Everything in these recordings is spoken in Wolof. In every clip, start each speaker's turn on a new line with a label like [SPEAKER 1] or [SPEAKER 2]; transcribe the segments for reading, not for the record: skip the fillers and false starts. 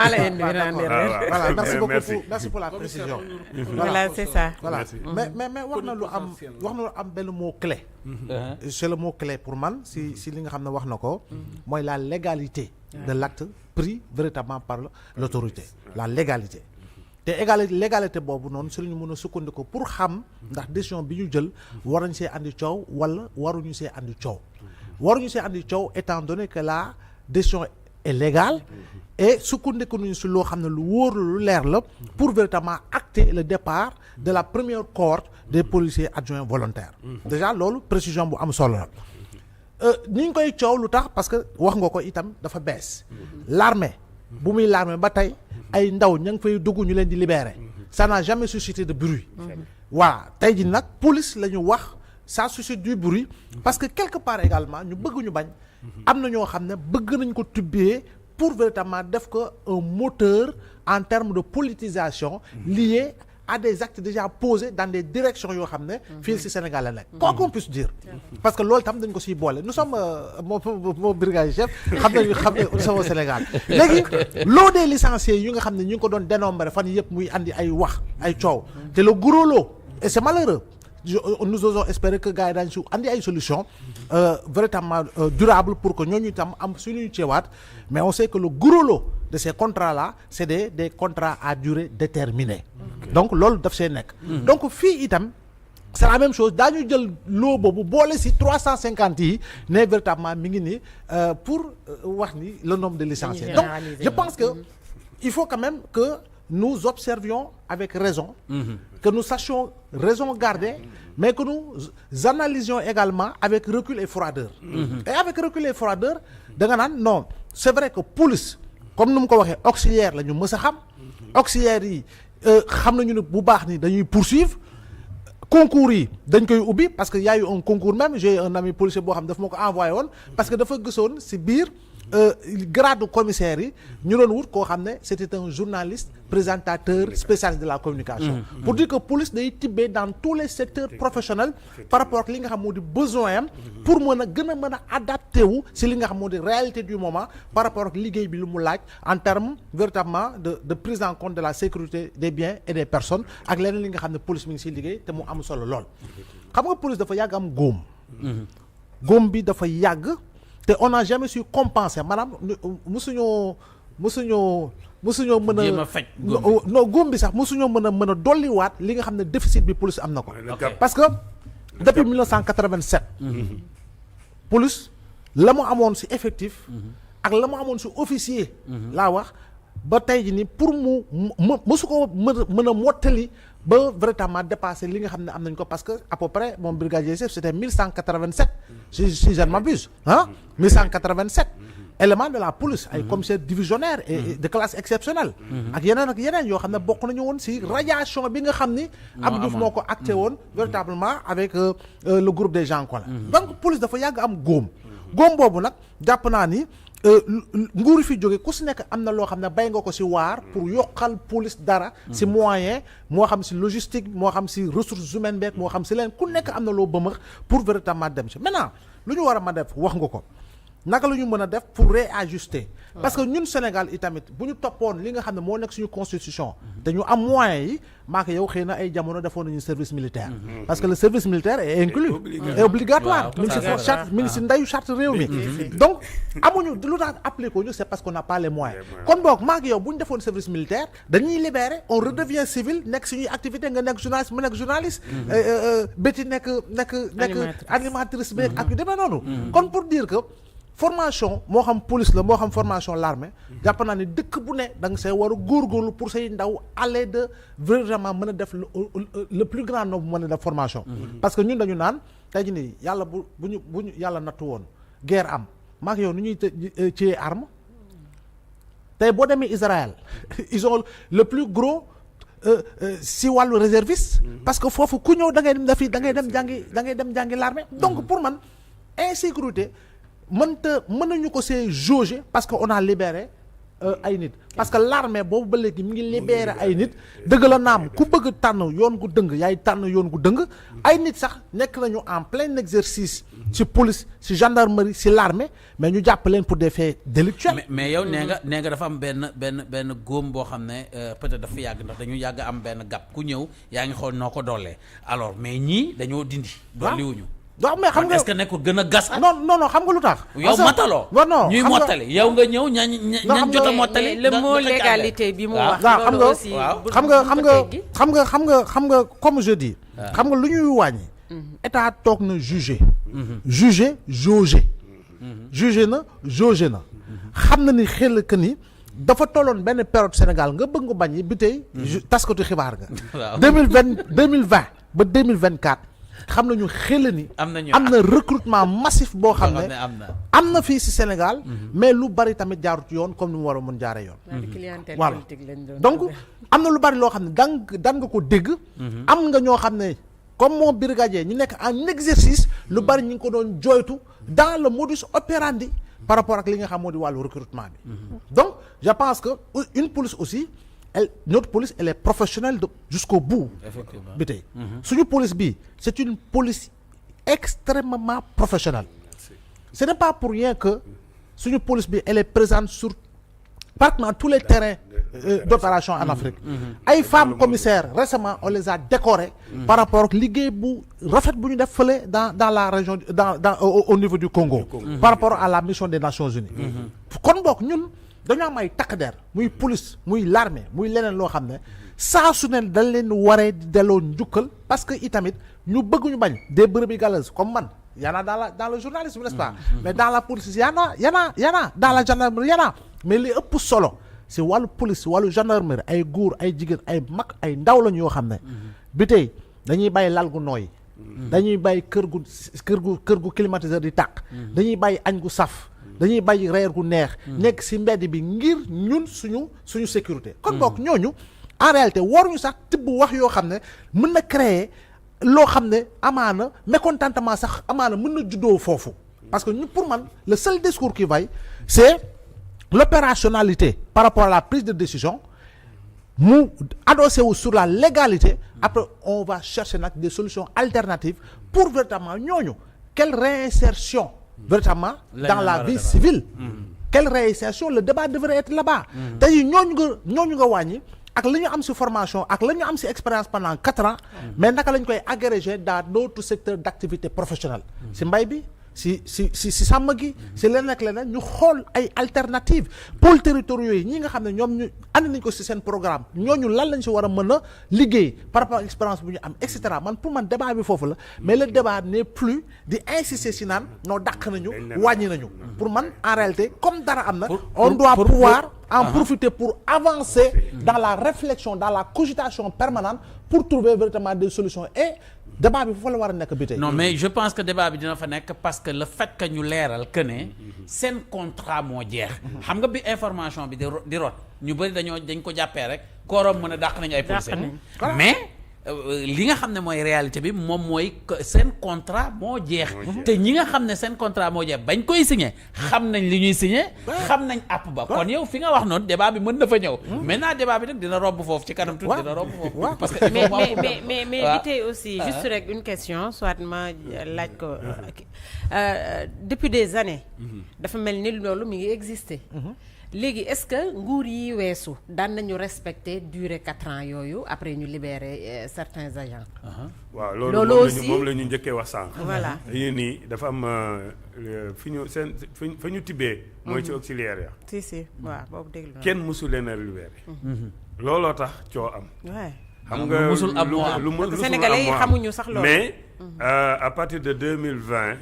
[SPEAKER 1] Voilà, merci beaucoup merci pour la précision.
[SPEAKER 2] Voilà, c'est ça.
[SPEAKER 1] Voilà. Mais wax na lu am benn mot clé. C'est le mot clé pour man si li nga xam ne wax na ko. mooy la légalité de l'acte pris véritablement par l'autorité. La légalité. te légalité boobu noonu si la ñu mën a sukkandiku pour xam ndax décision bi ñu jël war nañ see andi coow wala waruñu see andi coow. waruñu see andi coow étant donné que la décision est légale. et sukkandiku nañu si loo xam ne lu wóor lu leer la pour véritablement acter le départ de la première cohorte des policiers adjoints volontaires. déjà loolu précision bu am solo la. ni ñu koy coow lu tax parce que wax nga ko itam dafa bees. l'armée bu muy l'armée ba tey ay ndaw ña ngi fay dugg ñu leen di libérer. ça n'a jamais suscité de bruit. voilà tey ji nag police la ñu wax ça suscite du bruit parce que quelque part également ñu bëgg ñu bañ. am na ñoo xam ne bëgg nañ ko tubbee pour véritablement def ko un moteur en termes de politisation lié à des actes déjà posés dans des directions yoo xam ne fii ci Sénégal la nekk quoi qu'on puisse dire parce que loolu tam dañ ko siy boole nous sommes mon brigadier chef xam ne nous sommes au Sénégal léegi loo des licenciés yi nga xam ne ñu ngi ko doon dénombré fan yëpp muy andi ay wax ay coow te le gros lot et c'est malheureux nous osons espérer que gars yi daañu si andi ay solutions véritablement durables pour que ñooñu itam am suñuy ceewaat mais on sait que le gros lot de ces contrats là c'est des contrats à durée déterminée. donc loolu daf see nekk. donc fii itam c'est la même chose daañu jël loo boobu boole si 350 yi ne véritablement mi ngi nii pour wax ni le nombre de licenciés. donc je pense que il faut quand même que nous observions avec raison. que nous sachions raison garder. mais que nous analysions également avec recul et froideur. et avec recul et froideur da nga naan non c'est vrai que police comme nu mu ko waxee auxiliaire la ñu mës a xam. auxiliaires yi xam nañu ne bu baax ni dañuy poursuivre. concours yi dañ koy ubbi parce que y a eu un concours même j'ai un ami policier boo xam daf ma ko envoyé woon parce que dafa gisoon ci biir grade commissaire yi ñu doon wut koo xam ne c'était un journaliste présentateur spécialiste de la communication. pour dire que police day tibbee dans tous les secteurs professionnels par rapport ak li nga xam moo di besoin am pour mën a gën a mën a adapté wu ci li nga xam moo di réalité du moment par rapport ak liggéey bi lu mu laaj en termes véritablement de prise en compte de la sécurité des biens et des personnes ak leneen li nga xam ne police mi ngi ciy liggéey te mu am solo lool. xam nga police dafa yàgg am góom. góom bi dafa yàgg. te on n'a jamais su compenser maanaam musuñoo mën a
[SPEAKER 3] faj
[SPEAKER 1] non góom bi sax musuñoo mën a dolliwaat li nga xam ne déficit bi police am na ko parce que depuis 1987 police la mu amoon ci effectif ak la mu amoon ci officier laa wax ba tey ji ni pour mu mësu ko mën a mottali ba véritablement dépassé li nga xam ne am nañ ko parce que à peu près mon brigadier chef c'était 1187 si je ne m'abuse 1187 éléments de la police ay commissaires divisionnaires et de classe exceptionnelle ak yeneen yoo xam ne bokk nañu woon si radiation bi nga xam ni Abdou Diouf moo ko acté woon véritablement avec le groupe des gens quoi donc police dafa yàgg am góom boobu nag jàpp naa ni nguur fi jóge ku si nekk am na loo xam ne bay nga ko si waar pour yokkal police dara si moyen moo xam si logistique moo xam si ressources humaines beeg moo xam si leen ku nekk am na loo bëmëx pour véritablement dem si maintenant lu ñu war a ma def wax nga ko naka la ñu mën a def pour réajuster parce que ñun Sénégal itamit bu ñu toppoon li nga xam ne moo nekk suñu constitution te ñu am moyens yi maa ko yow xëy na ay jamono defoon nañu service militaire parce que le service militaire est inclus est obligatoire mi ngi si charte mi ngi si ndeyu charte réew mi donc amuñu lu tax appliqué ko ñu c'est parce qu'on n'a pas les moyens kon boog maa ko yow bu ñu defoon service militaire dañuy libérer on redevient civil nekk suñuy activité nga nekk journaliste mu nekk journaliste béti nekk animatrice bi ak yu demee noonu kon pour dire que formation moo xam police la moo xam formation l'armée jàpp naa ne dëkk bu ne da nga see war a góorgóorlu pour say ndaw aller de vraiment mën a def le plus grand nombre mën a def formation parce que ñun dañu naan tey jii nii yàlla bu ñu yàlla nattu woon guerre am maa ngi yow nu ñuy ci arme tey boo demee Israël ils ont le plus gros si wàllu réserviste parce que foofu ku ñëw da ngay dem jàngi l'armée donc pour man insécurité mën nañu ko see jauger parce que on a libéré ay nit parce que l'armée boobu ba léegi mi ngi libérer ay nit dëgg la naam ku bëgg tànn yoon gu dëng yaay tànn yoon gu dëng ay nit sax nekk nañu en plein exercice ci police ci gendarmerie ci l'armée mais ñu jàpp leen pour des faits délictuels.
[SPEAKER 2] mais yow nee nga dafa am benn góom boo xam ne peut-être dafa yàgg ndax dañu yàgg am benn gàpp ku ñëw yaa ngi xool noo ko doolee alors mais ñii dañoo dindi. dolliwuñu.
[SPEAKER 1] waaw mais xam nga
[SPEAKER 2] est-ce que nekkul gën a gas.
[SPEAKER 1] non xam nga lu tax.
[SPEAKER 2] yow mataloo.
[SPEAKER 1] non
[SPEAKER 2] ñuy mottali yow nga ñëw ñañ jot a mottali.
[SPEAKER 3] le mot légalité bi mu wax.
[SPEAKER 1] waaw
[SPEAKER 3] loolu aussi
[SPEAKER 1] xam nga comme je dis. xam nga lu ñuy wàññi. état toog na juger. juger na jaugé na. xam na ni xel que ni dafa tolloon benn période Sénégal nga bëgg nga bañ bi tey. taskatu xibaar nga. waaw 2020 ba 2024. xam nañu xel ni. am na recrutement massif boo xam ne am na fii ci Sénégal. mais lu bari tamit jaarut yoon comme ni mu war a mën jaaree yoon. voilà donc am na lu bari loo xam ne daan nga ko dégg. am nga ñoo xam ne comme mon brigadier ñu nekk en exercice. lu bari ñu ngi ko doon joytu dans le modus operandi par rapport ak li nga xam moo di wàllu recrutement bi. donc je pense que une police aussi. Notre police elle est professionnelle jusqu'au bout. Effectivement bi tey suñu police bi c'est une police extrêmement professionnelle. Ce n'est pas pour rien que suñu police bi elle est présente sur pratiquement tous les terrains d'opération en Afrique. ay femmes commissaires récemment on les a décorées. par rapport ak liggéey bu rafet bu ñu def fële dans la région au niveau du Congo. par rapport à la mission des Nations Unies. kon boog ñun. dañoo am ay takk der muy police muy l'armée muy leneen loo xam ne saa su ne dañ leen waree di delloo njukkal parce que itamit ñu bëgg ñu bañ des brebis galeuses comme man yana dans le journalisme n'est-ce pas mais dans la police yana dans la gendarmerie yana mais li ëpp solo si wàllu police wàllu gendarmerie ay góor ay jigéen ay mag ay ndaw lañu yoo xam ne bi tey dañuy bàyyi lal gu nooy dañuy bàyyi kër gu climatiseur di tàq dañuy bàyyi añ gu saf dañuy bàyyi reer gu neex. nekk ci mbedd bi ngir ñun suñu sécurité. kon boog ñooñu en réalité waruñu sax tibb wax yoo xam ne mën na créer loo xam ne amaana mécontentement sax amaana mën na juddoo foofu. parce que ñu pour man le seul discours qui vaille c'est l'opérationnalité par rapport à la prise de décision mu adossé wu sur la légalité. après on va chercher nag des solutions alternatives pour véritablement ñooñu quelle réinsertion. véritablement dans la vie civile. Quelle réinsertion le débat devrait être là-bas. tey ñooñu nga wàññi ak la ñu am ci formation ak la ñu am ci expérience pendant 4 ans. mais naka lañ koy agréger dans d'autres secteurs d'activité professionnelle. ci mbay bi ci sàmm gi. ci leneen ak leneen ñu xool ay alternatives pôles territoriaux yi ñi nga xam ne ñoom ñu andi nañ ko ci seen programme ñooñu lan lañ ci war a mën a liggéey par rapport à expérience bu ñu am et cetera man pour man débat bi foofu la mais le débat n'est plus di insister ci naan noo dàq nañu wàññi nañu. pour man en réalité comme dara am na. on doit pouvoir en profiter pour avancer dans la réflexion dans la cogitation permanente pour trouver véritablement des solutions et débat bi foofu la war a nekk bi tey.
[SPEAKER 2] non mais je pense que débat bi dina fa nekk parce que le fait que ñu leeral que ne seen contrat moo jeex. xam nga bi information bi di rot ñu bëri dañ ko jàppee rek kóoram mën a dàq nañu ay policiers mais li nga xam ne mooy réalité bi moom mooy seen contrat moo jeex. te ñi nga xam ne seen contrat moo jeex bañ koy signé xam nañ li ñuy signé. xam nañ àpp ba kon yow fi nga wax noonu débat bi mën na fa ñëw. maintenant débat bi nag dina romb foofu ci kanam tuuti dina romb foofu. parce que
[SPEAKER 3] mais bi tey aussi juste rek une question soit ma laaj ko depuis des années. dafa mel ni loolu mi ngi exister. léegi est-ce que nguur yi weesu daan nañu respecter durée 4 ans yooyu après ñu libérer certains agents.
[SPEAKER 4] waaw loolu aussi moom la ñu njëkkee wax sànq.
[SPEAKER 3] voilà
[SPEAKER 4] yéen nii dafa am fi ñu fa ñu tibbee. mooy ci auxiliaire ya.
[SPEAKER 3] si waaw boobu déglu na.
[SPEAKER 4] kenn mësu leen a libéré. looloo tax coo am.
[SPEAKER 3] waay
[SPEAKER 4] xam nga
[SPEAKER 2] mësul am moo am
[SPEAKER 4] lu
[SPEAKER 3] Sénégalais yi xamuñu sax loolu.
[SPEAKER 4] mais à partir de 2020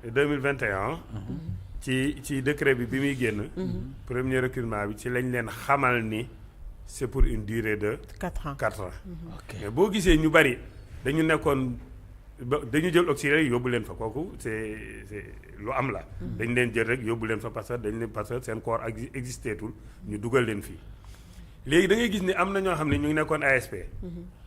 [SPEAKER 4] et 2021. ci décret bi muy génn. premier recrutement bi ci lañ leen xamal ni c'est pour une durée de. 4 ans mais boo gisee ñu bari dañu nekkoon dañu jël auxiliaire yi yóbbu leen fa kooku c'est lu am la. dañ leen jël rek yóbbu leen fa parce que seen corps existé tul ñu dugal leen fii. léegi da ngay gis ni am na ñoo xam ne ñu ngi nekkoon ASP.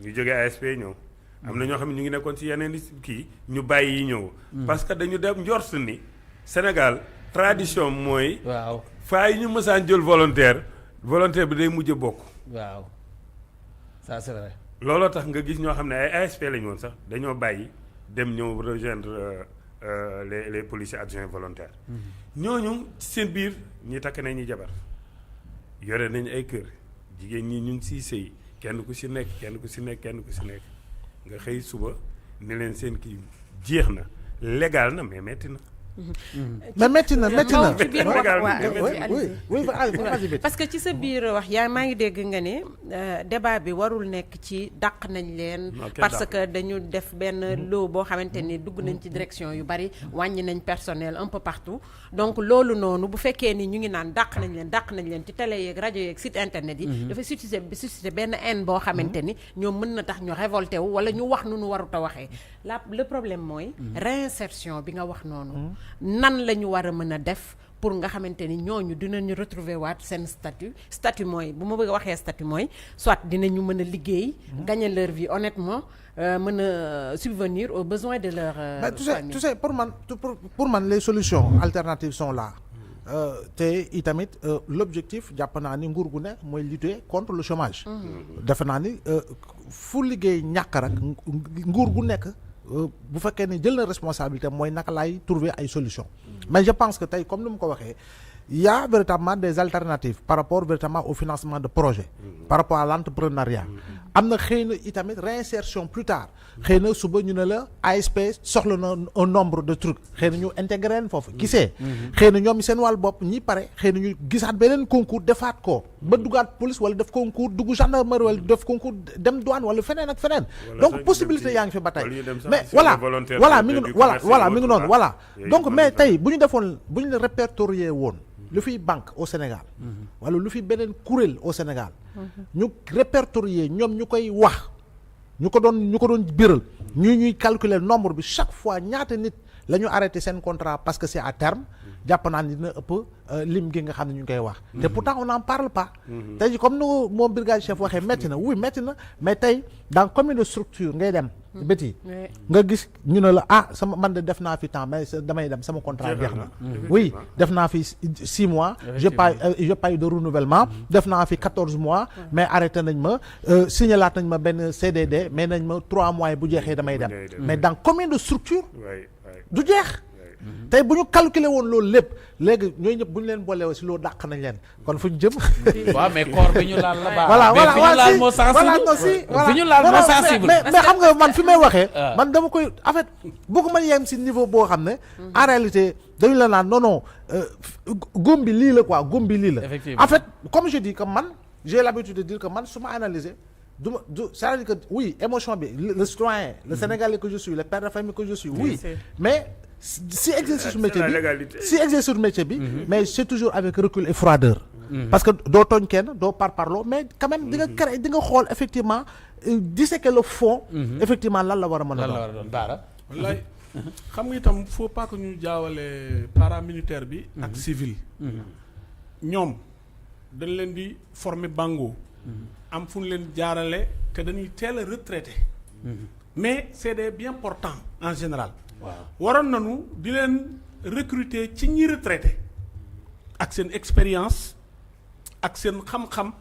[SPEAKER 4] ñu jógee ASP ñëw. am na ñoo xam ne ñu ngi nekkoon ci yeneen kii ñu bàyyi yi ñëw. parce que dañu dem njort ni Sénégal tradition mooy.
[SPEAKER 2] waaw
[SPEAKER 4] faa yi ñu mësaan jël volontaire bi day mujj a bokk.
[SPEAKER 2] waaw ça c'est vrai.
[SPEAKER 4] looloo tax nga gis ñoo xam ne ay ASP lañu woon sax dañoo bàyyi dem ñëw rejoindre les policiers adjoints volontaires. ñooñu ci seen biir ñi takk nañ ñi jabar yore nañ ay kër jigéen ñi ñu ngi siy sëy kenn ku si nekk nga xëy suba ne leen seen kii jeex na légal na mais metti na.
[SPEAKER 1] mais métti na
[SPEAKER 3] ci biir wax parce que ci sa biir wax maa ngi dégg nga ne débat bi warul nekk ci dàq nañ leen parce que dañu def benn lot boo xamante ni dugg nañ ci direction yu bari wàññi nañ personnel un peu partout donc loolu noonu bu fekkee ni ñu ngi naan dàq nañ leen ci télé yeeg rajo yeeg site internet yi dafa suscité benn haine boo xamante ni ñoom mën na tax ñu révolté wu wala ñu wax nu nu warut a waxee le problème mooy réinsertion bi nga wax noonu nan la ñu war a mën a def pour nga xamante ni ñooñu dinañu retrouver waat seen statut mooy bu ma bëgg a waxee statut mooy soit dinañu mën a liggéey gagner leur vie honnêtement mën a subvenir aux besoins de leur famille.
[SPEAKER 1] Tu sais pour man les solutions alternatives sont là te itamit l'objectif jàpp naa ni nguur gu ne mooy lutter contre le chômage. defe naa ni fu liggéey ñàkk rek nguur gu nekk bu fekkee ne jël na responsabilité mooy naka laay trouver ay solutions. mais je pense que tey comme ni mu ko waxee il y a véritablement des alternatives par rapport véritablement au financement de projets. par rapport à l'entrepreneuriat. am na xëy na itamit réinsertion plus tard xëy na suba ñu ne la ASP soxla na un nombre de trucs xëy na ñu intégré leen foofu gisee xëy na ñoom seen wàllu bopp ñi pare xëy na ñu gisaat beneen concours defaat ko ba duggaat police wala def concours dugg gendarmerie wala def concours dem douane wala feneen ak feneen donc possibilité yaa ngi fi ba tey mais voilà mi ngi noonu voilà donc mais tey bu ñu répertorier woon lu fiy banque au Sénégal wala lu fi beneen kuréel au Sénégal ñu répertorier ñoom ñu koy wax ñu ko doon biral ñuy calculer nombre bi chaque fois ñaata nit la ñu arrêté seen contrat parce que c'est à terme jàpp naa ni dina ëpp lim gi nga xam ne ñu ngi koy wax te pourtant on n'en parle pas tey ji comme ni moom brigade chef waxee métti na mais tey dans combien de structure ngay dem béti nga gis ñu ne la sama man de def naa fi temps mais damay dem sama contrat jeex na oui def naa fi 6 mois j'ai pas eu de renouvellement def naa fi 14 mois mais arrêté nañ ma signalaat nañ ma benn CDD mais nañ ma 3 mois bu jeexee damay dem mais dans combien de structures du jeex tey bu ñu calculer woon loolu lépp léegi ñooñu ñëpp bu ñu leen boole si loolu dàq nañ leen kon fu ñu jëm.
[SPEAKER 2] waaw mais corps bi ñu laal la baax.
[SPEAKER 1] voilà
[SPEAKER 2] fi ñu laal moo sensible
[SPEAKER 1] mais xam nga man fi may waxee. man dama koy en fait bëgguma yem si niveau boo xam ne. en réalité dañu la naan non góom bi lii la quoi góom bi lii la. en fait comme je dis que man j'ai l'habitude de dire que man su ma analyser. c'est-à-dire que oui émotion bi le citoyen le Sénégalais que je suis le père de famille que je suis oui mais si exercice métier bi mais c'est toujours avec recul et froideur parce que doo tooñ kenn doo parparloo mais quand même di nga créer di nga xool effectivement disséquer le fond effectivement lan la war a mën a doon
[SPEAKER 2] baara
[SPEAKER 5] wallaay xam nga itam faut pas que ñu jaawale paramilitaire bi ak civil ñoom dañ leen di former bango am fu ñu leen jaarale te dañuy teel a retraité mais c'est des bien portants en général waroon nañu di leen recruter ci ñi retraité ak seen expérience ak seen xam-xam